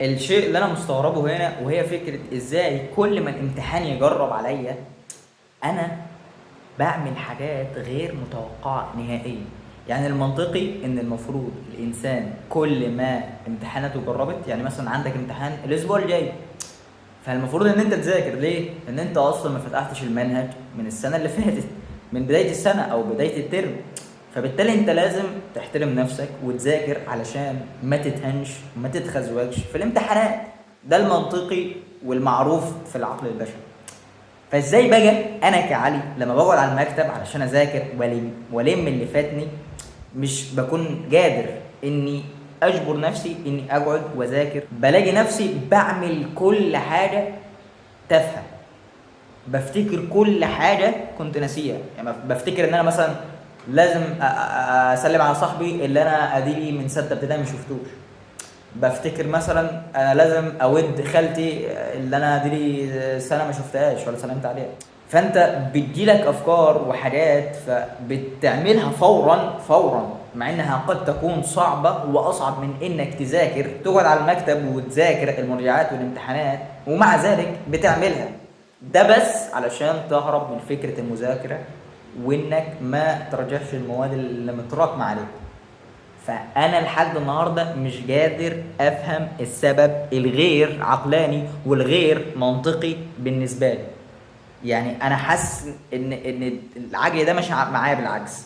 الشيء اللي انا مستغربه هنا وهي فكره ازاي كل ما الامتحان يجرب عليا انا بعمل حاجات غير متوقعه نهائيا. يعني المنطقي ان المفروض الانسان كل ما امتحاناته جربت، يعني مثلا عندك امتحان الاسبوع الجاي، فالمفروض ان انت تذاكر ليه؟ ان انت اصلا ما فتحتش المنهج من السنه اللي فاتت، من بدايه السنه او بدايه الترم. فبالتالي انت لازم تحترم نفسك وتذاكر علشان ما تتهنش وما تتخزوقش في الامتحانات. ده المنطقي والمعروف في العقل البشري. فازاي بقى انا كعلي لما بقعد على المكتب علشان اذاكر ولم اللي فاتني مش بكون قادر اني اجبر نفسي اني اقعد واذاكر، بلاقي نفسي بعمل كل حاجه تافهه، بفتكر كل حاجه كنت ناسيها. يعني بفتكر ان انا مثلا لازم اسلم على صاحبي اللي انا اديلي من سته ابتدائي ما شفتوش. بفتكر مثلا انا لازم اود خالتي اللي انا دي سنه ما شفتهاش ولا سلمت عليها. فانت بتجيلك افكار وحاجات فبتعملها فورا فورا، مع انها قد تكون صعبه واصعب من انك تذاكر تقعد على المكتب وتذاكر المراجعات والامتحانات، ومع ذلك بتعملها. ده بس علشان تهرب من فكره المذاكره وانك ما ترجعش المواد اللي متراكمه عليك. فانا لحد النهارده مش قادر افهم السبب الغير عقلاني والغير منطقي بالنسبه لي. يعني انا حاسس ان العجل ده مش معايا بالعكس.